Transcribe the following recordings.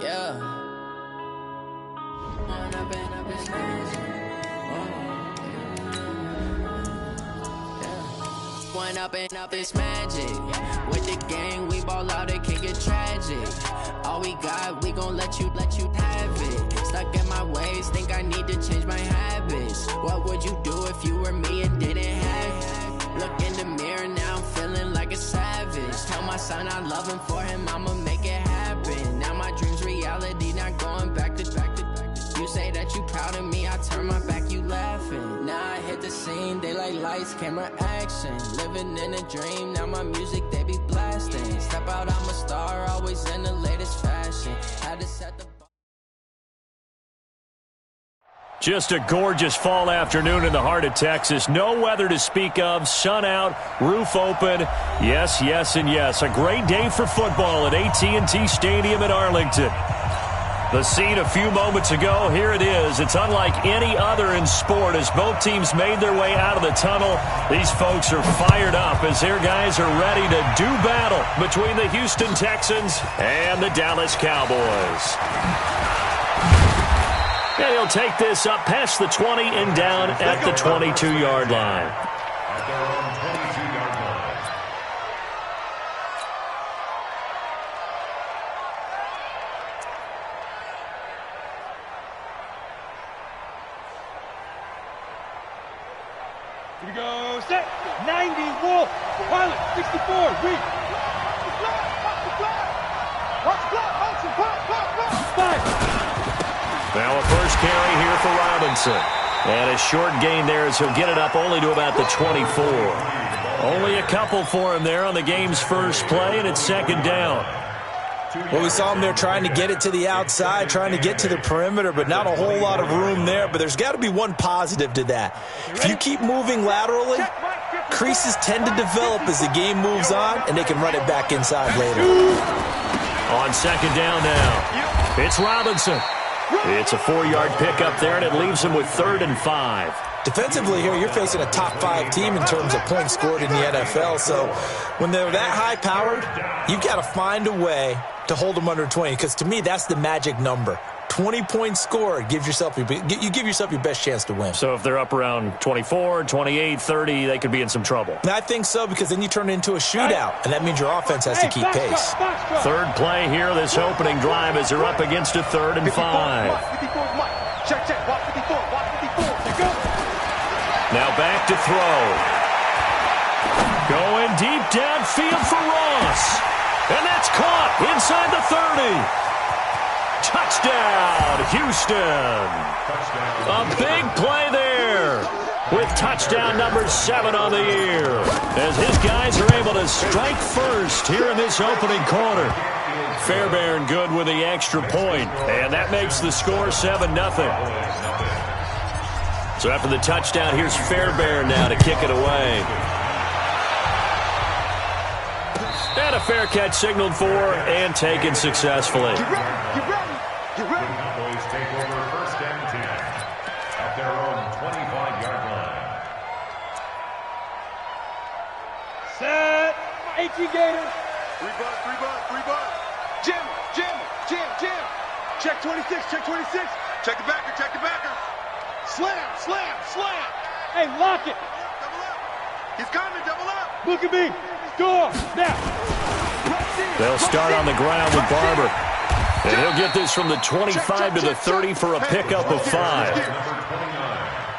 Yeah. One up and up is magic. With the gang, we ball out, it can get tragic. All we got, we gon' let you have it. Stuck in my ways, think I need to change my habits. What would you do if you were me and didn't have it? Look in the mirror, now I'm feeling like a savage. Tell my son I love him, for him I'ma make it happen. Now my dream's reality, not going back to. You say that you proud of me, I turn my back, you laughing. Now I hit the scene, they like lights, camera, action. Living in a dream, now my music, they be blasting. Step out, I'm a star, always in the latest fashion. Had to set the... Just a gorgeous fall afternoon in the heart of Texas. No weather to speak of. Sun out, roof open. Yes, yes, and yes. A great day for football at AT&T Stadium in Arlington. The scene a few moments ago, here it is. It's unlike any other in sport as both teams made their way out of the tunnel. These folks are fired up as their guys are ready to do battle between the Houston Texans and the Dallas Cowboys. And he'll take this up past the 20 and down at the 22-yard line. Here we go, set, 90, Wolf, pilot, 64, read. Now a first carry here for Robinson. And a short gain there as he'll get it up only to about the 24. Only a couple for him there on the game's first play, and it's second down. Well, we saw him there trying to get it to the outside, trying to get to the perimeter, but not a whole lot of room there. But there's got to be one positive to that. If you keep moving laterally, creases tend to develop as the game moves on, and they can run it back inside later. On second down now, it's Robinson. It's a 4-yard pickup there, and it leaves him with 3rd and 5. Defensively here, you're facing a top-5 team in terms of points scored in the NFL. So when they're that high-powered, you've got to find a way to hold them under 20, because to me, that's the magic number. 20 points scored, you give yourself your best chance to win. So if they're up around 24, 28, 30, they could be in some trouble. I think so, because then you turn it into a shootout, and that means your offense has to keep pace. Third play here, this opening drive, as they're up against a 3rd and 5. Now back to throw. Going deep downfield for Ross. And that's caught inside the 30. Touchdown, Houston. A big play there with touchdown number 7 on the year as his guys are able to strike first here in this opening quarter. Fairbairn good with the extra point, and that makes the score 7-0. So after the touchdown, here's Fairbairn now to kick it away. And a fair catch signaled for and taken successfully. The Cowboys take over 1st and 10 at their own 25-yard line. Set, AT Gators. 3 butt. Jim. Check 26. Check the backer. Slam. Hey, lock it. Double up. He's coming, double up. Look at me. Score. Now. They'll start on the ground with Barber. And he'll get this from the 25 to the 30 for a pickup of 5.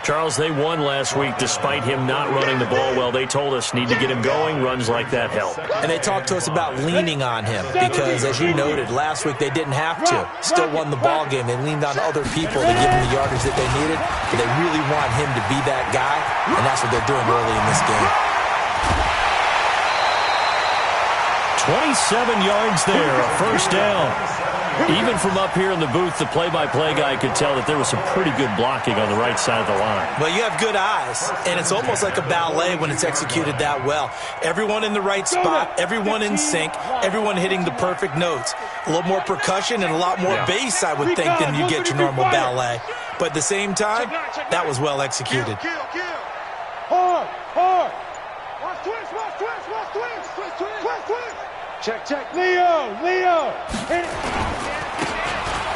Charles, they won last week despite him not running the ball well. They told us need to get him going. Runs like that help. And they talked to us about leaning on him because, as you noted, last week they didn't have to. Still won the ball game. They leaned on other people to give them the yardage that they needed. But they really want him to be that guy, and that's what they're doing early in this game. 27 yards there, a first down. Even from up here in the booth, the play-by-play guy could tell that there was some pretty good blocking on the right side of the line. Well, you have good eyes, and it's almost like a ballet when it's executed that well. Everyone in the right spot, everyone in sync, everyone hitting the perfect notes. A little more percussion and a lot more bass, I would think, than you get your normal ballet. But at the same time, that was well executed. Hard. Watch twist. Check. Leo. Hit it.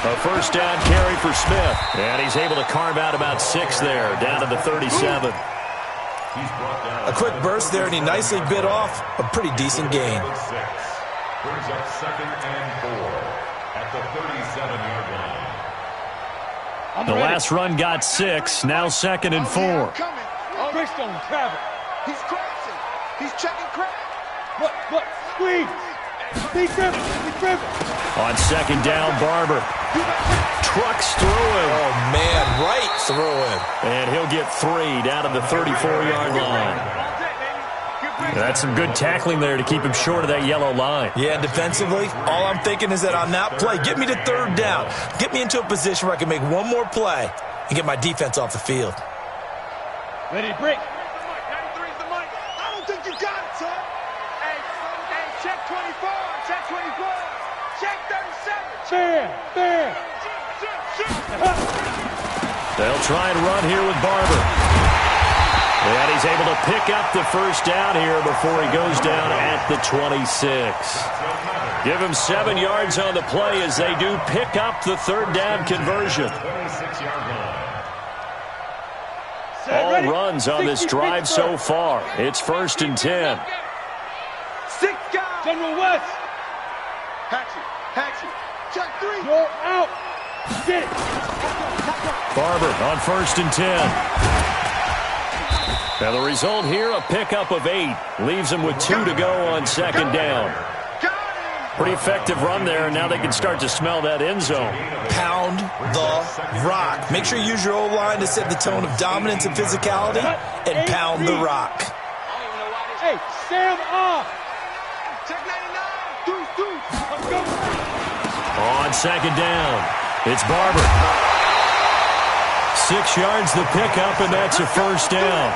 A first down carry for Smith. And he's able to carve out about 6 there, down to the 37. A quick burst there, and he nicely bit off a pretty decent gain. Brings up 2nd and 4 at the 37-yard line. The last run got 6, now 2nd and 4. Chris don't travel. He's crashing. He's checking crack. Look, squeeze. He's driven. On 2nd down, Barber trucks through him. Oh, man, right through him. And he'll get 3 down to the 34-yard line. That's some good tackling there to keep him short of that yellow line. Yeah, defensively, all I'm thinking is that on that play, get me to 3rd down. Get me into a position where I can make one more play and get my defense off the field. Ready, break. 93's the mic. I don't think you got it, son. Hey, check 24. Check 24. Check 37. Fair. They'll try and run here with Barber. And he's able to pick up the first down here before he goes down at the 26. Give him 7 yards on the play as they do pick up the 3rd down conversion. All runs on this drive so far. It's 1st and 10. 6 guys. General West. Hatchet. Check 3. You're out. Get it. Barber on 1st and 10. Now the result here, a pickup of 8. Leaves them with 2 to go on 2nd down. Pretty effective run there, and now they can start to smell that end zone. Pound the rock. Make sure you use your O-line to set the tone of dominance and physicality, and pound the rock. Hey, Sam off. Check 99. Deuce. Let's go. On 2nd down, it's Barber. 6 yards the pickup, and that's a first down.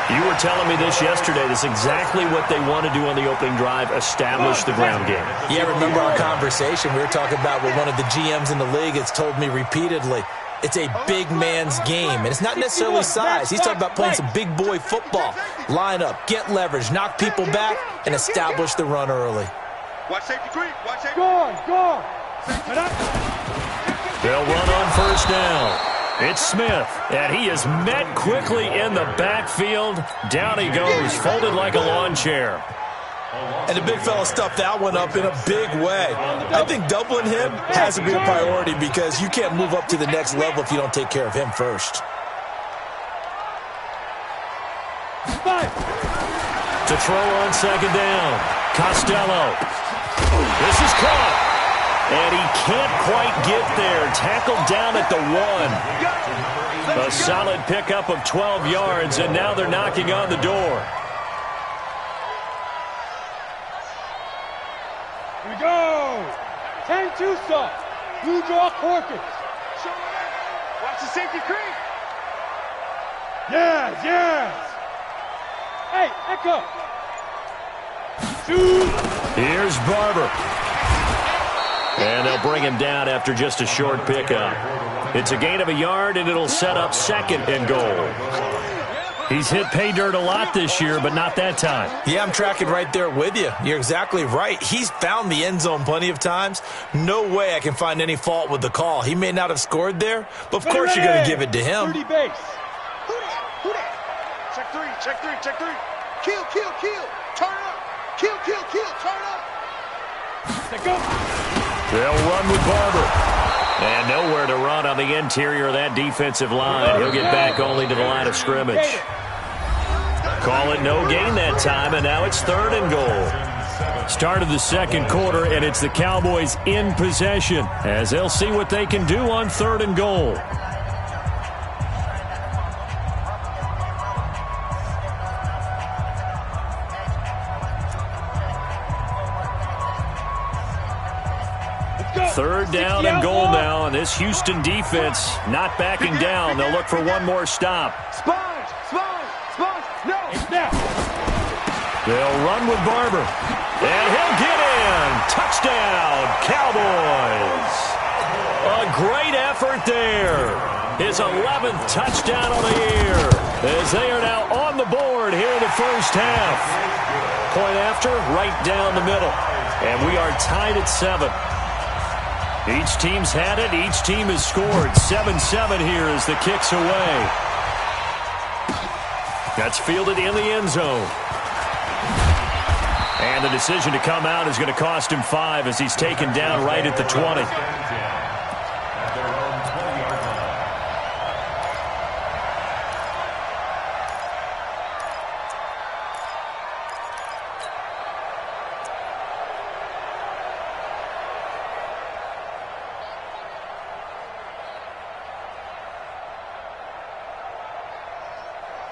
You were telling me this yesterday. This is exactly what they want to do on the opening drive, establish the ground game. Yeah, remember our conversation? We were talking about what one of the GMs in the league has told me repeatedly. It's a big man's game, and it's not necessarily size. He's talking about playing some big boy football. Line up, get leverage, knock people back, and establish the run early. Watch safety creep. Watch safety. Go. They'll run on first down. It's Smith, and he is met quickly in the backfield. Down he goes, folded like a lawn chair. And the big fella stuffed that one up in a big way. I think doubling him has to be a priority because you can't move up to the next level if you don't take care of him first. To throw on 2nd down, Costello. This is caught. And he can't quite get there. Tackled down at the 1. A solid pickup of 12 yards, and now they're knocking on the door. Here we go. 10-2 stop. Blue draw Corkins. Watch the safety creep. Yes. Hey, Echo. Shoot. Here's Barber. And they'll bring him down after just a short pickup. It's a gain of a yard, and it'll set up 2nd and goal. He's hit pay dirt a lot this year, but not that time. Yeah, I'm tracking right there with you. You're exactly right. He's found the end zone plenty of times. No way I can find any fault with the call. He may not have scored there, but of course you're going to give it to him. 30 base. Who that? Check 3. Kill. Turn up. Kill. Turn up. Let's go. They'll run with Barber. And nowhere to run on the interior of that defensive line. He'll get back only to the line of scrimmage. Call it no gain that time, and now it's 3rd and goal. Start of the 2nd quarter, and it's the Cowboys in possession as they'll see what they can do on 3rd and goal. Third down and goal now, and this Houston defense not backing down. They'll look for one more stop. Sponge. No. They'll run with Barber. And he'll get in. Touchdown, Cowboys. A great effort there. His 11th touchdown on the year as they are now on the board here in the first half. Point after, right down the middle. And we are tied at 7. Each team's had it. Each team has scored. 7-7 here as the kick's away. That's fielded in the end zone. And the decision to come out is going to cost him 5 as he's taken down right at the 20.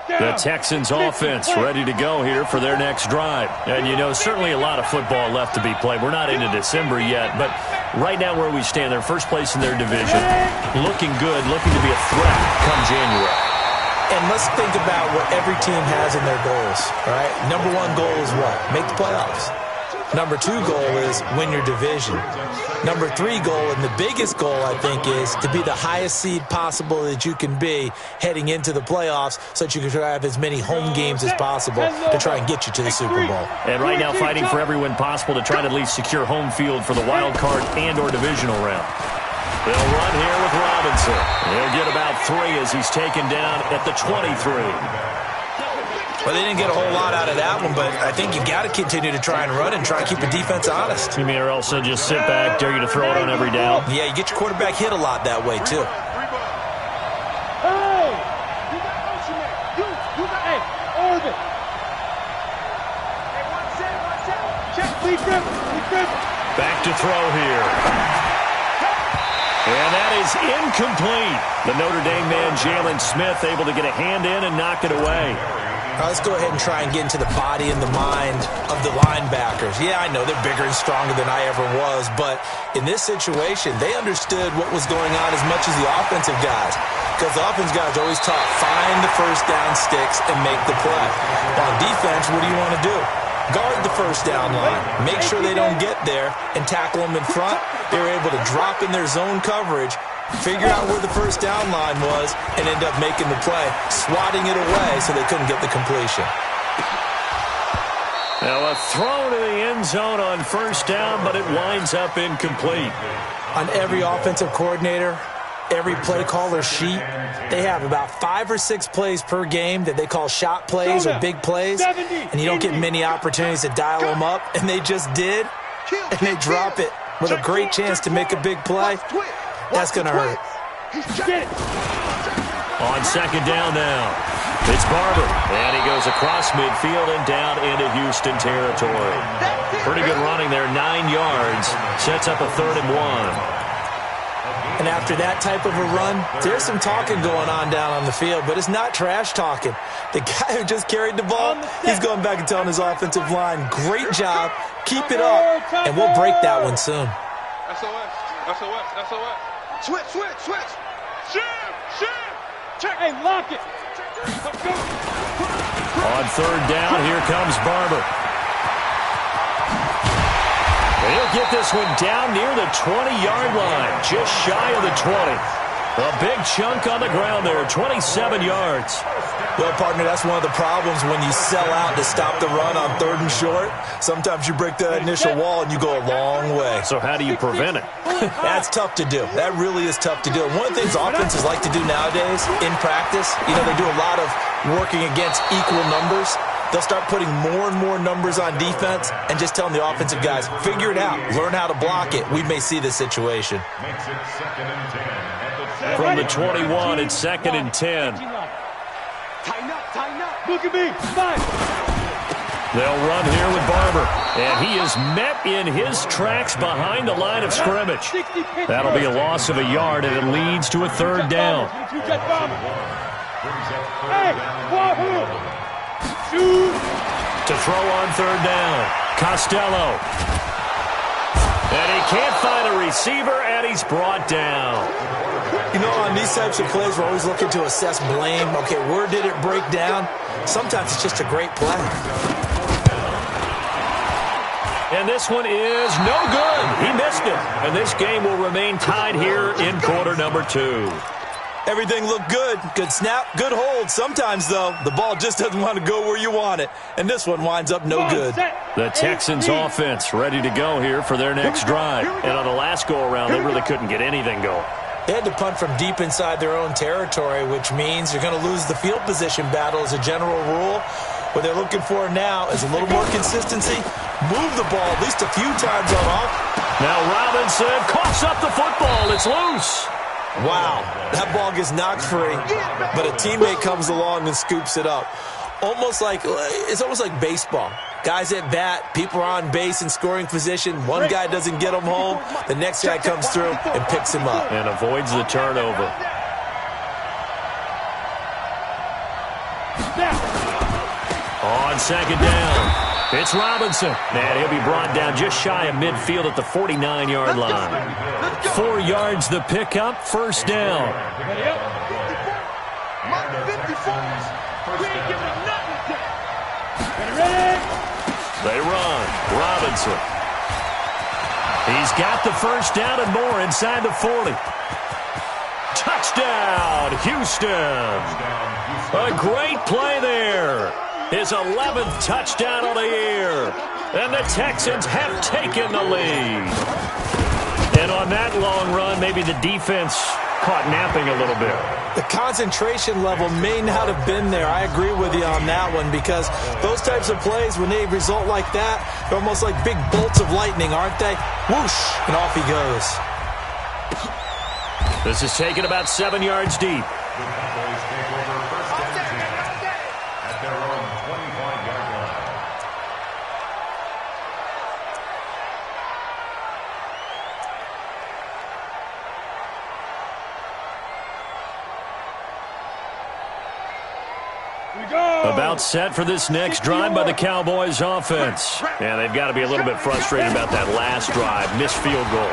The Texans offense ready to go here for their next drive. And, you know, certainly a lot of football left to be played. We're not into December yet, but right now where we stand, they're first place in their division. Looking good, looking to be a threat come January. And let's think about what every team has in their goals, right? Number 1 goal is what? Make the playoffs. Number 2 goal is win your division. Number 3 goal, and the biggest goal, I think, is to be the highest seed possible that you can be heading into the playoffs so that you can try to have as many home games as possible to try and get you to the Super Bowl. And right now fighting for every win possible to try to at least secure home field for the wild card and or divisional round. They'll run here with Robinson. He'll get about 3 as he's taken down at the 23. Well, they didn't get a whole lot out of that one, but I think you got to continue to try and run and try and keep the defense honest. You mean or else they'll just sit back, dare you to throw it on every down? Yeah, you get your quarterback hit a lot that way, too. Hey! You got motion there. You got, hey, orbit. Hey, watch out. Check, lead grip. Back to throw here. And that is incomplete. The Notre Dame man, Jalen Smith, able to get a hand in and knock it away. Let's go ahead and try and get into the body and the mind of the linebackers. Yeah, I know they're bigger and stronger than I ever was, but in this situation, they understood what was going on as much as the offensive guys. Because the offensive guys are always taught, find the first down sticks and make the play. On defense, what do you want to do? Guard the first down line. Make sure they don't get there and tackle them in front. They were able to drop in their zone coverage, figure out where the first down line was, and end up making the play, swatting it away so they couldn't get the completion. Now a throw to the end zone on first down, but it winds up incomplete. On every offensive coordinator, every play caller sheet, they have about 5 or 6 plays per game that they call shot plays or big plays, and you don't get many opportunities to dial them up, and they just did, and they drop it with a great chance to make a big play. That's going to hurt. On second down now, it's Barber, and he goes across midfield and down into Houston territory. Pretty good running there, 9 yards, sets up a 3rd and 1. And after that type of a run, there's some talking going on down on the field, but it's not trash talking. The guy who just carried the ball, he's going back and telling his offensive line, great job, keep it up, and we'll break that one soon. SOS. Switch. Shim. Check. Hey, lock it. On 3rd down, here comes Barber. He'll get this one down near the 20-yard line, just shy of the 20. A big chunk on the ground there, 27 yards. Well, partner, that's one of the problems when you sell out to stop the run on 3rd and short. Sometimes you break that initial wall and you go a long way. So how do you prevent it? That's tough to do. That really is tough to do. And one of the things offenses like to do nowadays in practice, you know, they do a lot of working against equal numbers. They'll start putting more and more numbers on defense and just telling the offensive guys, figure it out, learn how to block it. We may see this situation. Makes it 2nd and 10. From the 21, it's 2nd and 10. Tighten up. Look at me. 5. They'll run here with Barber, and he is met in his tracks behind the line of scrimmage. That'll be a loss of a yard, and it leads to a 3rd down. Hey, Wahoo! Shoot! To throw on 3rd down, Costello. And he can't find a receiver, and he's brought down. You know, on these types of plays, we're always looking to assess blame. Okay, where did it break down? Sometimes it's just a great play. And this one is no good. He missed it. And this game will remain tied here in quarter number 2. Everything looked good. Good snap, good hold. Sometimes, though, the ball just doesn't want to go where you want it. And this one winds up no good. The Texans offense ready to go here for their next drive. And on the last go-around, they really couldn't get anything going. They had to punt from deep inside their own territory, which means you're going to lose the field position battle as a general rule. What they're looking for now is a little more consistency. Move the ball at least a few times on off. Now Robinson coughs up the football. It's loose. Wow, that ball gets knocked free, but a teammate comes along and scoops it up. It's almost like baseball. Guys at bat, people are on base in scoring position. One guy doesn't get him home. The next guy comes through and picks him up. And avoids the turnover. On second down, it's Robinson. And he'll be brought down just shy of midfield at the 49-yard line. 4 yards the pickup, first down. They run. Robinson. He's got the first down and more inside the 40. Touchdown, Houston. A great play there. His 11th touchdown of the year. And the Texans have taken the lead. And on that long run, maybe the defense caught napping a little bit. The concentration level may not have been there. I agree with you on that one, because those types of plays, when they result like that, they're almost like big bolts of lightning, aren't they? Whoosh, and off he goes. This is taken about 7 yards deep. About set for this next drive by the Cowboys offense. And they've got to be a little bit frustrated about that last drive. Missed field goal.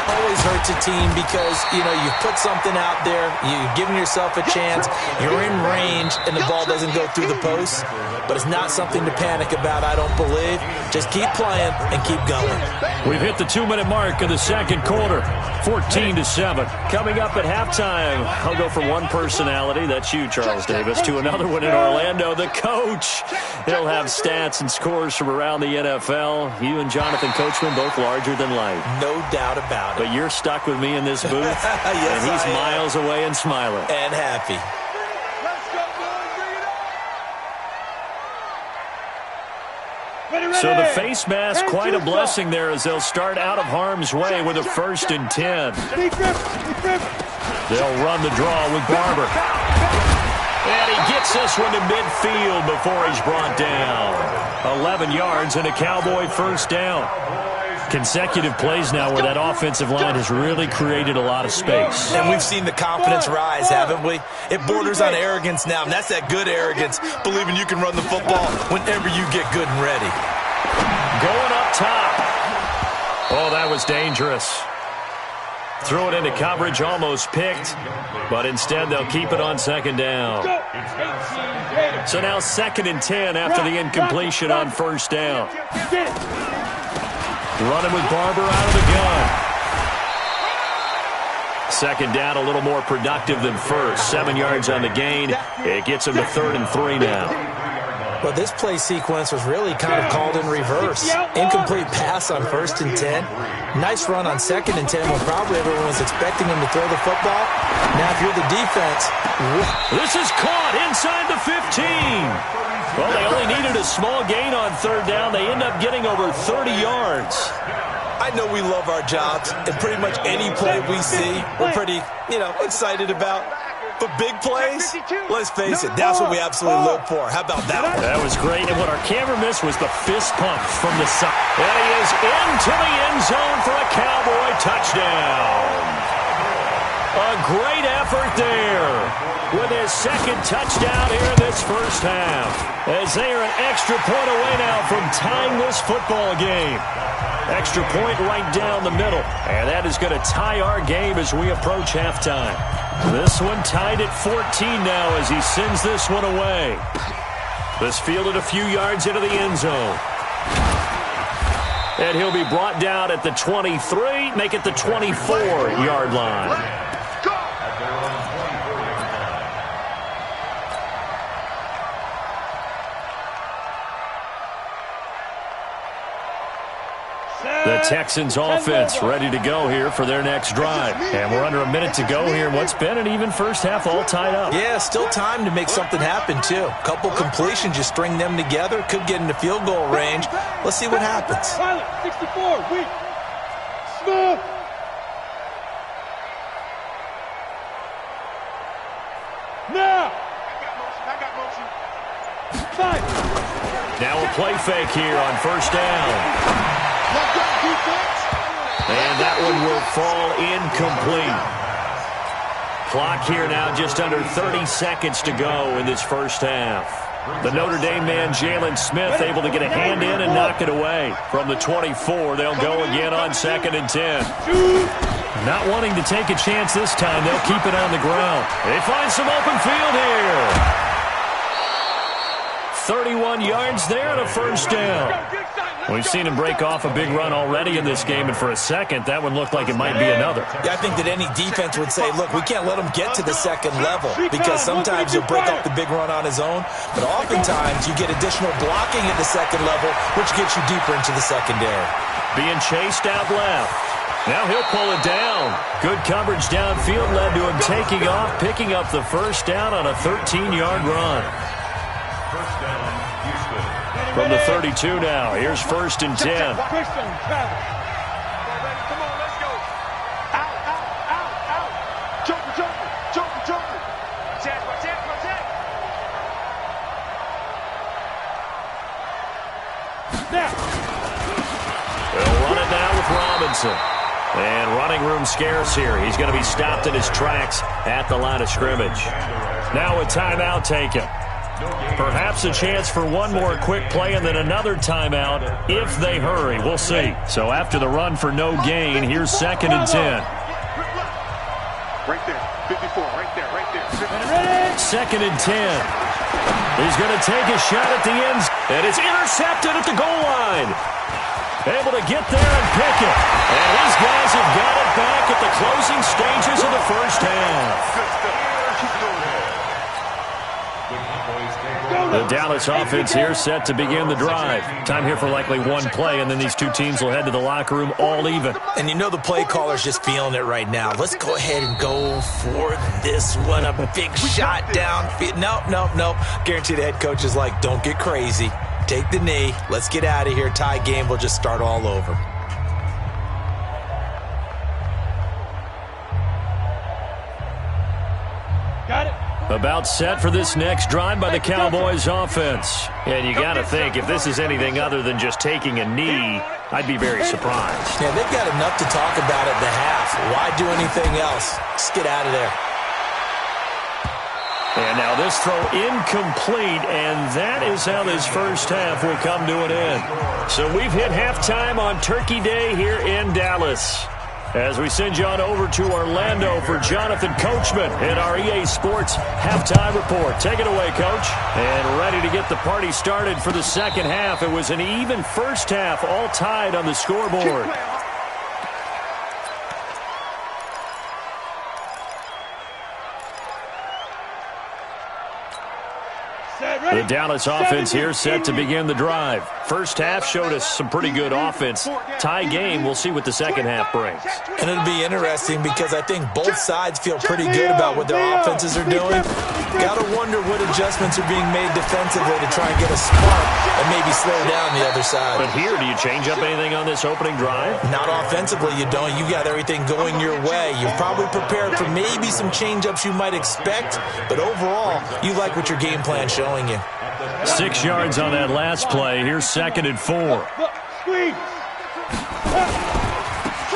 Always hurts a team because, you put something out there, you're giving yourself a chance, you're in range, and the ball doesn't go through the post. But it's not something to panic about, I don't believe. Just keep playing and keep going. We've hit the 2-minute mark of the second quarter. 14-7. Coming up at halftime, I'll go from one personality, that's you, Charles Davis, to another one in Orlando, the coach. He'll have stats and scores from around the NFL. You and Jonathan Coachman, both larger than life. No doubt about it. But you're stuck with me in this booth, yes, and he's miles away and smiling. And happy. So the face mask, quite a blessing there as they'll start out of harm's way with a 1st and 10. They'll run the draw with Barber. And he gets this one to midfield before he's brought down. 11 yards and a Cowboy first down. Consecutive plays now where that offensive line has really created a lot of space. And we've seen the confidence rise, haven't we? It borders on arrogance now, and that's that good arrogance, believing you can run the football whenever you get good and ready. Going up top. Oh, that was dangerous. Threw it into coverage, almost picked, but instead they'll keep it on second down. So now 2nd and 10 after the incompletion on first down. Running with Barber out of the gun. Second down, a little more productive than first. 7 yards on the gain. It gets him to 3rd and 3 now. Well, this play sequence was really kind of called in reverse. Incomplete pass on 1st and 10. Nice run on 2nd and 10 when probably everyone was expecting him to throw the football. Now, if you're the defense... This is caught inside the 15. Well, they only needed a small gain on 3rd down. They end up getting over 30 yards. I know we love our jobs, and pretty much any play we see, we're pretty, excited about. But big plays, let's face it, that's what we absolutely live for. How about that one? That was great, and what our camera missed was the fist pump from the side. And he is into the end zone for a Cowboy touchdown. A great effort there with his 2nd touchdown here in this first half. As they are an extra point away now from tying this football game. Extra point right down the middle. And that is going to tie our game as we approach halftime. This one tied at 14 now as he sends this one away. This fielded a few yards into the end zone. And he'll be brought down at the 23, make it the 24-yard line. The Texans offense ready to go here for their next drive. And we're under a minute to go here. What's been an even first half, all tied up. Yeah, still time to make something happen, too. A couple completions, you string them together, could get into field goal range. Let's see what happens. 64, weak. Smooth. Now. I got motion. Five. Now a play fake here on first down. And that one will fall incomplete. Clock here now just under 30 seconds to go in this first half. The Notre Dame man, Jalen Smith, able to get a hand in and knock it away. From the 24, they'll go again on 2nd and 10. Not wanting to take a chance this time, they'll keep it on the ground. They find some open field here. 31 yards there and a first down. We've seen him break off a big run already in this game, and for a second, that one looked like it might be another. Yeah, I think that any defense would say, look, we can't let him get to the second level, because sometimes he'll break off the big run on his own, but oftentimes you get additional blocking at the second level, which gets you deeper into the secondary. Being chased out left. Now he'll pull it down. Good coverage downfield led to him taking off, picking up the first down on a 13-yard run. From the 32 now, here's 1st and 10. Christian Travis. Come on, let's go. Out. Joker. Attack. Now. They'll run it now with Robinson. And running room scarce here. He's going to be stopped in his tracks at the line of scrimmage. Now a timeout taken. Perhaps a chance for one more quick play and then another timeout if they hurry. We'll see. So after the run for no gain, here's 2nd and 10. Right there. 54. Right there. 2nd and 10. He's going to take a shot at the end. And it's intercepted at the goal line. Able to get there and pick it. And his guys have got it back at the closing stages of the first half. The Dallas offense here set to begin the drive. Time here for likely one play, and then these two teams will head to the locker room all even. And you know the play caller's just feeling it right now. Let's go ahead and go for this one. A big shot downfield. Nope. Guarantee the head coach is like, don't get crazy. Take the knee. Let's get out of here. Tie game. We'll just start all over. Got it. About set for this next drive by the Cowboys offense. And you got to think, if this is anything other than just taking a knee, I'd be very surprised. Yeah, they've got enough to talk about at the half. Why do anything else? Just get out of there. And now this throw incomplete, and that is how this first half will come to an end. So we've hit halftime on Turkey Day here in Dallas. As we send you on over to Orlando for Jonathan Coachman in our EA Sports Halftime Report. Take it away, Coach. And ready to get the party started for the second half. It was an even first half, all tied on the scoreboard. The Dallas offense here set to begin the drive. First half showed us some pretty good offense. Tie game, we'll see what the second half brings. And it'll be interesting because I think both sides feel pretty good about what their offenses are doing. Got to wonder what adjustments are being made defensively to try and get a spark and maybe slow down the other side. But here, do you change up anything on this opening drive? Not offensively, you don't. You got everything going your way. You're probably prepared for maybe some change-ups you might expect, but overall, you like what your game plan's showing you. 6 yards on that last play. Here's 2nd and 4.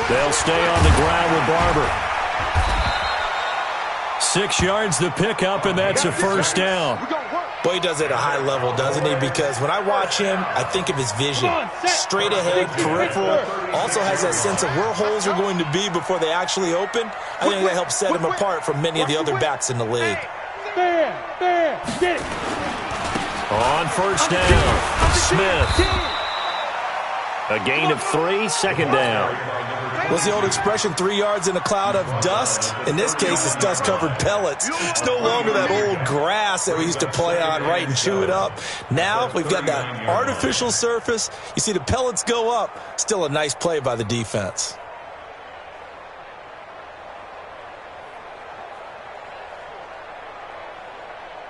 They'll stay on the ground with Barber. 6 yards the pickup, and that's a first down. Boy, he does it at a high level, doesn't he? Because when I watch him, I think of his vision. Straight ahead, peripheral. Also has that sense of where holes are going to be before they actually open. I think that helps set him apart from many of the other backs in the league. Get it. On first down, Smith. A gain of 3, second down. What's the old expression, 3 yards in a cloud of dust? In this case, it's dust-covered pellets. It's no longer that old grass that we used to play on, right, and chew it up. Now we've got that artificial surface. You see the pellets go up. Still a nice play by the defense.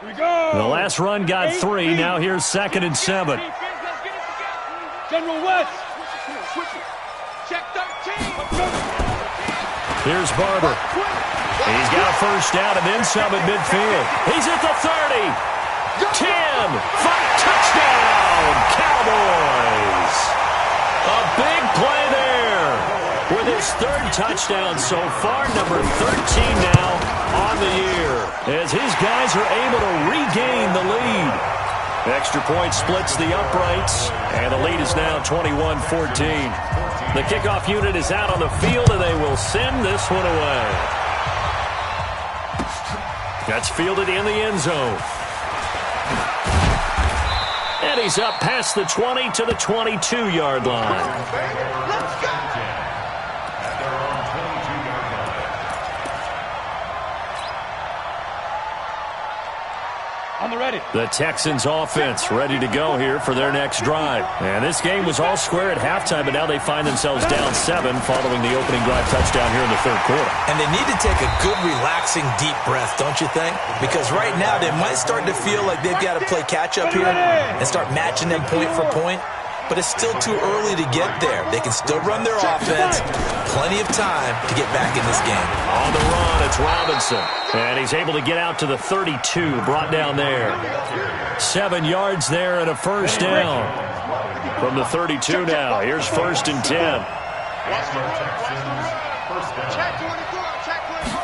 The last run got 3. Now here's 2nd and 7. General West. Check 13. Here's Barber. He's got a first down and then some at midfield. He's at the 30. 10. 5. Touchdown, Cowboys. A big play there. With his 3rd touchdown so far, number 13 now on the year, as his guys are able to regain the lead. Extra point splits the uprights, and the lead is now 21-14. The kickoff unit is out on the field, and they will send this one away. That's fielded in the end zone. And he's up past the 20 to the 22-yard line. Let's go. On the ready. The Texans offense ready to go here for their next drive. And this game was all square at halftime, but now they find themselves down 7 following the opening drive touchdown here in the 3rd quarter. And they need to take a good, relaxing, deep breath, don't you think? Because right now they might start to feel like they've got to play catch-up here and start matching them point for point. But it's still too early to get there. They can still run their offense. Plenty of time to get back in this game. On the run, it's Robinson. And he's able to get out to the 32, brought down there. 7 yards there and a first down. From the 32 now, here's 1st and 10. Watch the run. Check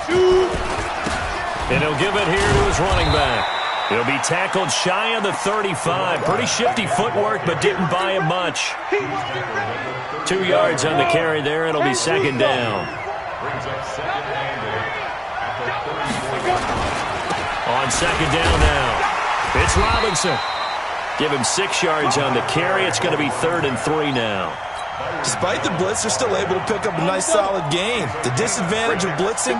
24. And he'll give it here to his running back. He'll be tackled shy of the 35. Pretty shifty footwork, but didn't buy him much. 2 yards on the carry there. It'll be 2nd down. On 2nd down now, it's Robinson. Give him 6 yards on the carry. It's going to be 3rd and 3 now. Despite the blitz, they're still able to pick up a nice solid gain. The disadvantage of blitzing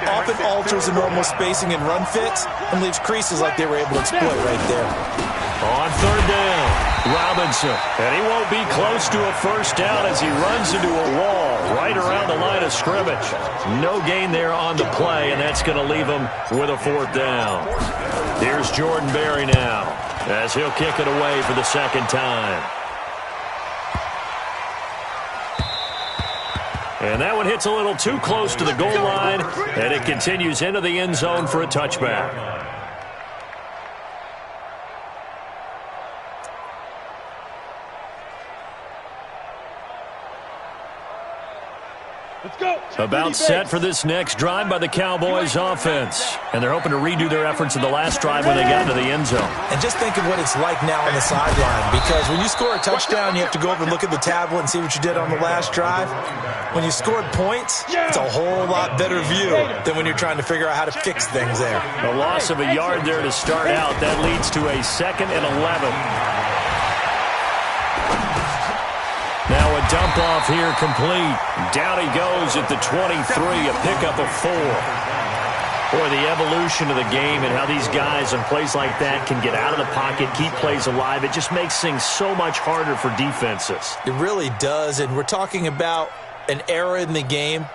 often alters the normal spacing and run fits and leaves creases like they were able to exploit right there. On 3rd down, Robinson. And he won't be close to a first down as he runs into a wall right around the line of scrimmage. No gain there on the play, and that's going to leave him with a 4th down. Here's Jordan Berry now as he'll kick it away for the 2nd time. And that one hits a little too close to the goal line, and it continues into the end zone for a touchback. Let's go. About set for this next drive by the Cowboys offense. And they're hoping to redo their efforts in the last drive when they got into the end zone. And just think of what it's like now on the sideline, because when you score a touchdown, you have to go over and look at the tablet and see what you did on the last drive. When you scored points, it's a whole lot better view than when you're trying to figure out how to fix things there. A loss of a yard there to start out. That leads to a 2nd and 11. Now a dump off here complete. Down he goes at the 23, a pickup of 4. Boy, the evolution of the game and how these guys in plays like that can get out of the pocket, keep plays alive, it just makes things so much harder for defenses. It really does, and we're talking about an era in the game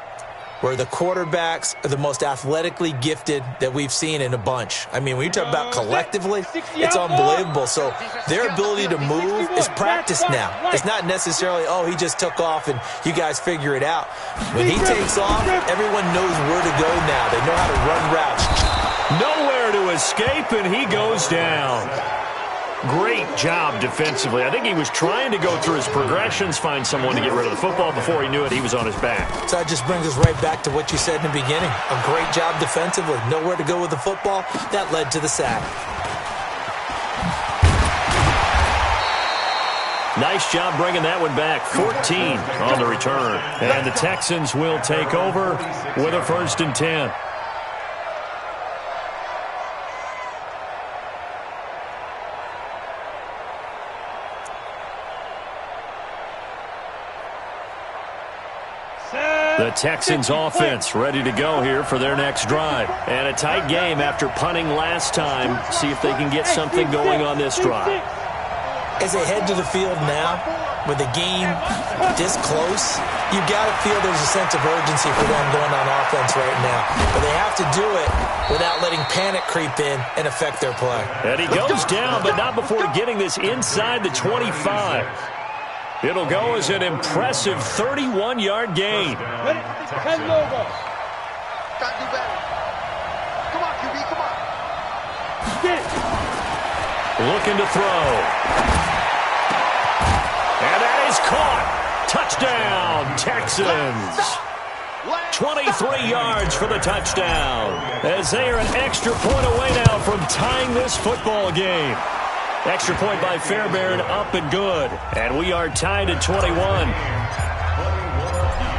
where the quarterbacks are the most athletically gifted that we've seen in a bunch. I mean, when you talk about collectively, it's unbelievable. So their ability to move is practiced now. It's not necessarily, oh, he just took off and you guys figure it out. When he takes off, everyone knows where to go now. They know how to run routes. Nowhere to escape, and he goes down. Great job defensively. I think he was trying to go through his progressions, find someone to get rid of the football. Before he knew it, he was on his back. So that just brings us right back to what you said in the beginning. A great job defensively. Nowhere to go with the football. That led to the sack. Nice job bringing that one back. 14 on the return. And the Texans will take over with a 1st and 10. Set. The Texans offense ready to go here for their next drive. And a tight game after punting last time. See if they can get something going on this drive. As they head to the field now, with the game this close, you got to feel there's a sense of urgency for them going on offense right now. But they have to do it without letting panic creep in and affect their play. And he goes down, but not before getting this inside the 25. It'll go as an impressive 31-yard gain. Ready? 10 logo. Gotta do better. Come on, QB, come on. Get it. Looking to throw. And that is caught. Touchdown, Texans. 23 yards for the touchdown. As they are an extra point away now from tying this football game. Extra point by Fairbairn, up and good. And we are tied at 21.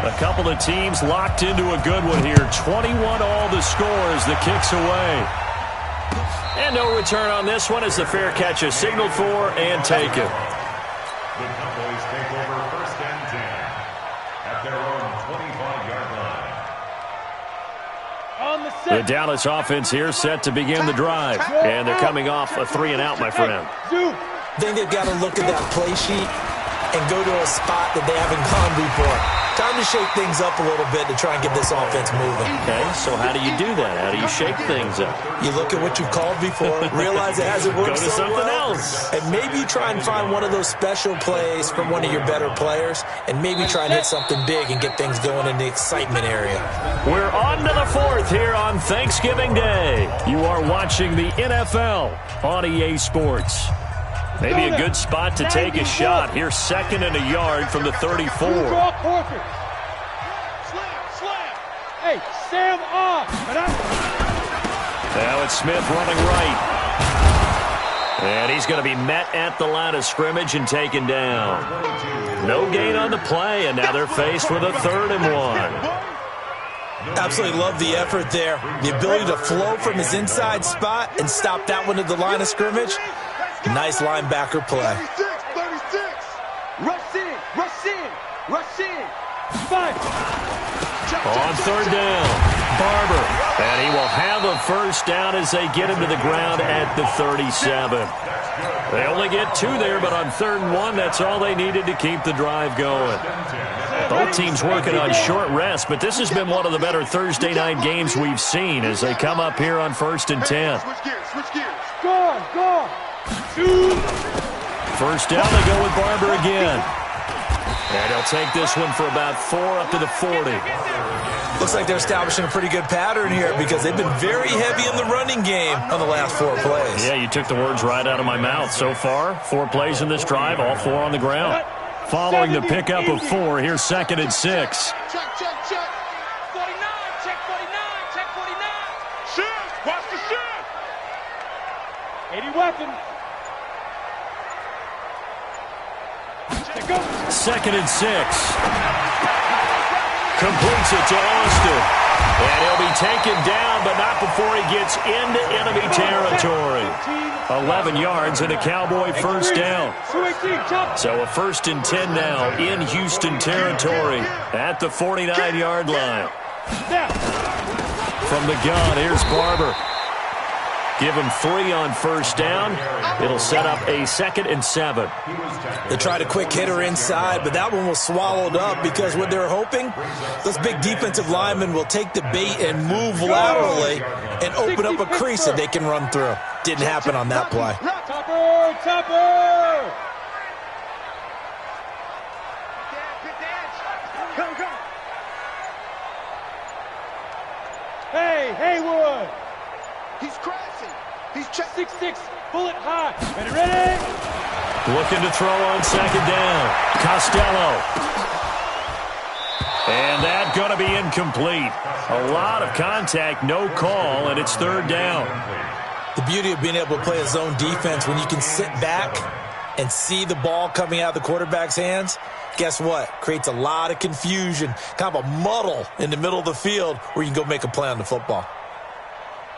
A couple of teams locked into a good one here. 21 all the scores, the kicks away. And no return on this one as the fair catch is signaled for and taken. The Cowboys take over 1st and 10 at their own 25-yard line. On the set. The Dallas offense here set to begin the drive. And they're coming off a 3-and-out, my friend. Do. I think they've got to look at that play sheet and go to a spot that they haven't gone before. Time to shake things up a little bit to try and get this offense moving. Okay, so how do you do that? How do you shake things up? You look at what you've called before, realize it hasn't worked Go to so something well, else. and maybe you try and find one of those special plays from one of your better players, and maybe try and hit something big and get things going in the excitement area. We're on to the 4th here on Thanksgiving Day. You are watching the NFL on EA Sports. Maybe a good spot to take a shot. Here's 2nd and a yard from the 34. Draw Corker. Slam. Hey, Sam off. Now it's Smith running right. And he's going to be met at the line of scrimmage and taken down. No gain on the play, and now they're faced with a 3rd and 1. Absolutely love the effort there. The ability to flow from his inside spot and stop that one at the line of scrimmage. Nice linebacker play. 36. Rush in. 5. On 3rd down, Barber. And he will have a 1st down as they get him to the ground at the 37. They only get 2 there, but on 3rd and 1, that's all they needed to keep the drive going. Both teams working on short rest, but this has been one of the better Thursday night games we've seen as they come up here on 1st and 10. Switch gears. Go. 2. 1st down, they go with Barber again. And he'll take this one for about 4 up to the 40. Looks like they're establishing a pretty good pattern here because they've been very heavy in the running game on the last 4 plays. Yeah, you took the words right out of my mouth. So far, 4 plays in this drive, all 4 on the ground. Following the pickup of 4, here's 2nd and 6. Check. 49. Shift. Watch the shift. 80 weapon. 2nd and 6. Completes it to Austin. And he'll be taken down, but not before he gets into enemy territory. 11 yards and a Cowboy 1st down. So a 1st and 10 now in Houston territory at the 49-yard line. From the gun, here's Barber. Give him 3 on 1st down. It'll set up a 2nd and 7. They tried a quick hitter inside, but that one was swallowed up because what they're hoping, those big defensive linemen will take the bait and move laterally and open up a crease that they can run through. Didn't happen on that play. Topper! Hey, Haywood! He's crashing. He's checking. 6'6", bullet high. Ready? Looking to throw on 2nd down. Costello. And that going to be incomplete. A lot of contact, no call, and it's 3rd down. The beauty of being able to play a zone defense when you can sit back and see the ball coming out of the quarterback's hands, guess what? Creates a lot of confusion, kind of a muddle in the middle of the field where you can go make a play on the football.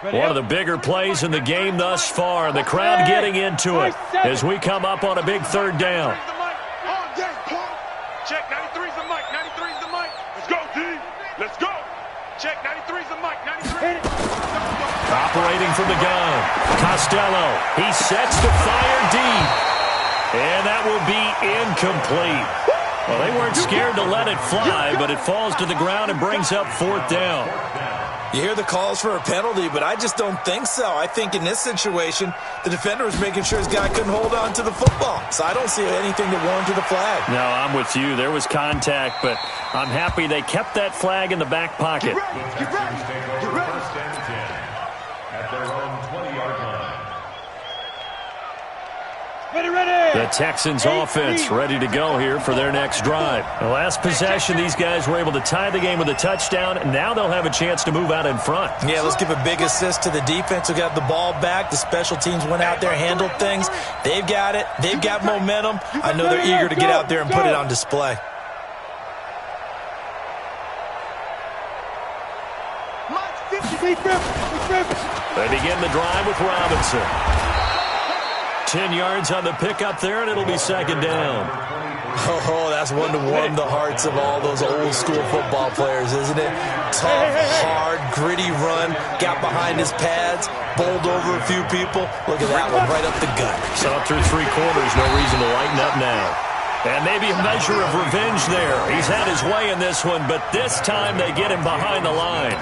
One of the bigger plays in the game thus far. The crowd getting into it as we come up on a big 3rd down. Check, 93's the mic. 93's the mic. Let's go, team. Raise the mic, 93. Operating from the gun, Costello. He sets the fire deep. And that will be incomplete. Well, they weren't scared to let it fly, but it falls to the ground and brings up 4th down. You hear the calls for a penalty, but I just don't think so. I think in this situation, the defender was making sure his guy couldn't hold on to the football. So I don't see anything that warranted a flag. No, I'm with you. There was contact, but I'm happy they kept that flag in the back pocket. Get ready. First and 10 at their own 20-yard line. Ready. The Texans offense ready to go here for their next drive. The last possession, these guys were able to tie the game with a touchdown. Now they'll have a chance to move out in front. Yeah, let's give a big assist to the defense who got the ball back. The special teams went out there, handled things. They've got it. They've got momentum. I know they're eager to get out there and put it on display. They begin the drive with Robinson. 10 yards on the pickup there, and it'll be 2nd down. Oh, that's one to warm the hearts of all those old-school football players, isn't it? Tough, hard, gritty run, got behind his pads, bowled over a few people. Look at that one, right up the gut. So up through 3 quarters, no reason to lighten up now. And maybe a measure of revenge there. He's had his way in this one, but this time they get him behind the line.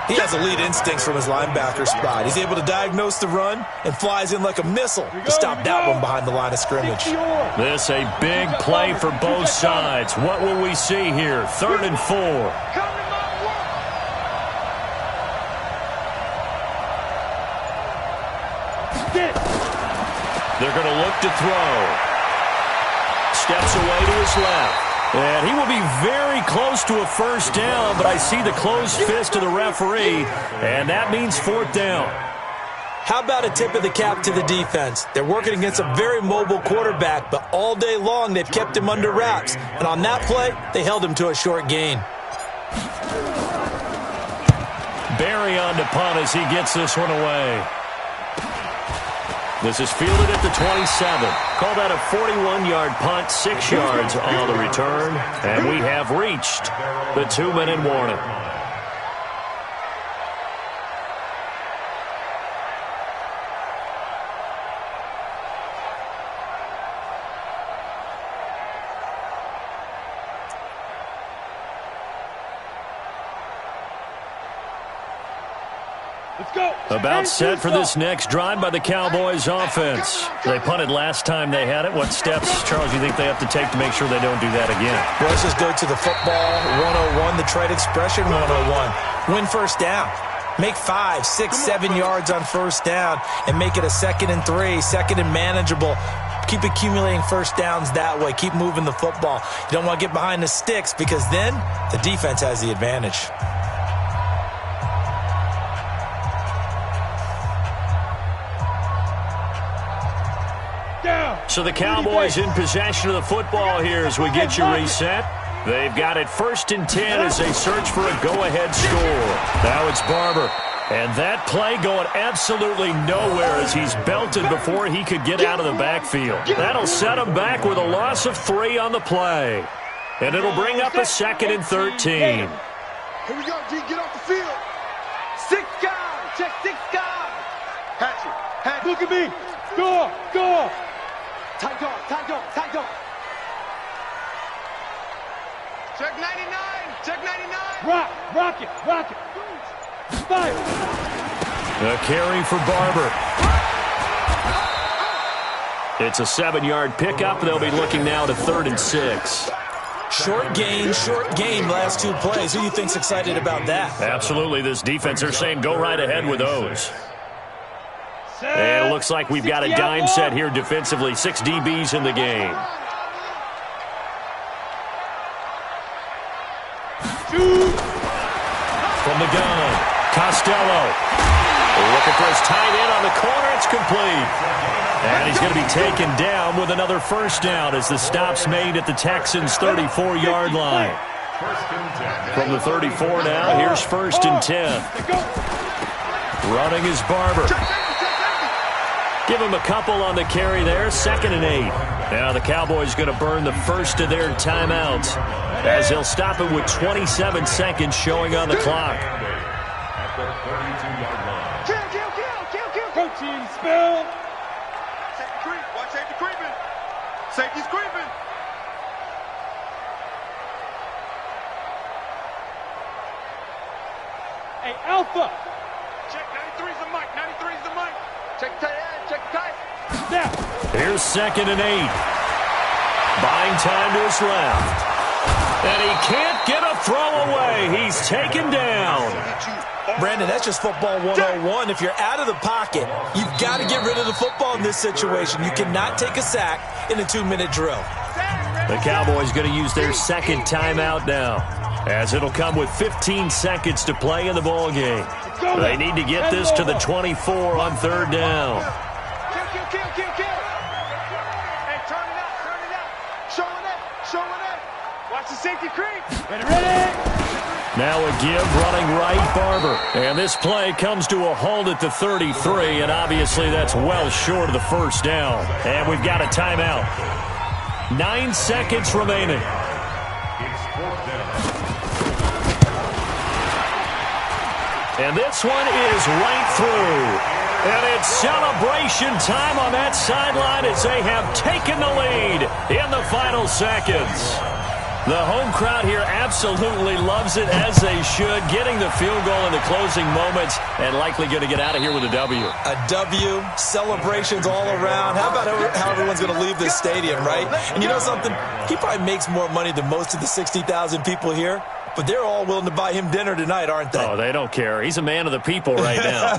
He has elite instincts from his linebacker spot. He's able to diagnose the run and flies in like a missile to stop that one behind the line of scrimmage. This a big play for both sides. What will we see here? 3rd and 4. They're going to look to throw. Steps away to his left. And he will be very close to a 1st down, but I see the closed fist of the referee, and that means 4th down. How about a tip of the cap to the defense? They're working against a very mobile quarterback, but all day long they've kept him under wraps. And on that play, they held him to a short gain. Barry on to punt as he gets this one away. This is fielded at the 27. Call that a 41-yard punt, 6 yards on the return. And we have reached the 2-minute warning. About set for this next drive by the Cowboys offense. They punted last time they had it. What steps, Charles, you think they have to take to make sure they don't do that again? Well, let's just go to the football 101, the trade expression 101. Win 1st down. Make 5, 6, 7 yards on 1st down and make it a 2nd and 3, 2nd and manageable. Keep accumulating 1st downs that way. Keep moving the football. You don't want to get behind the sticks because then the defense has the advantage. So the Cowboys in possession of the football here as we get you reset. They've got it 1st and 10 as they search for a go-ahead score. Now it's Barber. And that play going absolutely nowhere as he's belted before he could get out of the backfield. That'll set him back with a loss of 3 on the play. And it'll bring up a 2nd and 13. Here we go, G. Get off the field. 6 guys. Check 6 guys. Hatchet. Look at me. Go. Tight dog. Check 99. Rock it. Fire. A carry for Barber. It's a 7-yard pickup. They'll be looking now to 3rd and 6. Short game, last 2 plays. Who do you think's excited about that? Absolutely. This defense, they're saying go right ahead with those. And it looks like we've got a dime set here defensively. 6 DBs in the game. From the gun, Costello. Looking for his tight end on the corner. It's complete. And he's going to be taken down with another 1st down as the stop's made at the Texans' 34-yard line. From the 34 now, here's 1st and 10. Running is Barber. Give him a couple on the carry there. 2nd and 8. Now the Cowboys going to burn the first of their timeouts as they'll stop it with 27 seconds showing on the clock. the 32-yard line. Kill. Coaching spell. Safety creep. Watch safety creeping. Safety's creeping. Hey, Alpha. Check 93's the mic. 93's the mic. Check tight end. Check tight. Snap. Here's 2nd and 8. Buying time to his left. And he can't get a throw away. He's taken down. Brandon, that's just football 101. If you're out of the pocket, you've got to get rid of the football in this situation. You cannot take a sack in a 2-minute drill. The Cowboys going to use their 2nd timeout now, as it'll come with 15 seconds to play in the ball game. They need to get this to the 24 on 3rd down. Kill. Hey, turn it out. Showing it. Watch the safety creep. Ready. Now a give running right, Barber. And this play comes to a halt at the 33, and obviously that's well short of the 1st down. And we've got a timeout. 9 seconds remaining. It's 4th down. And this one is right through. And it's celebration time on that sideline as they have taken the lead in the final seconds. The home crowd here absolutely loves it, as they should, getting the field goal in the closing moments and likely going to get out of here with a W. A W, celebrations all around. How about how everyone's going to leave this stadium, right? And you know something? He probably makes more money than most of the 60,000 people here, but they're all willing to buy him dinner tonight, aren't they? Oh, they don't care. He's a man of the people right now.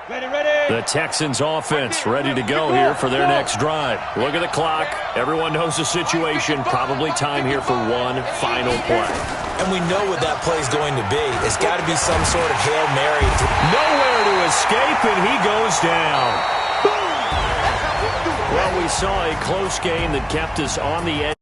Ready. The Texans offense ready to go here for their next drive. Look at the clock. Everyone knows the situation. Probably time here for one final play. And we know what that play is going to be. It's got to be some sort of Hail Mary. Nowhere to escape, and he goes down. Well, we saw a close game that kept us on the edge.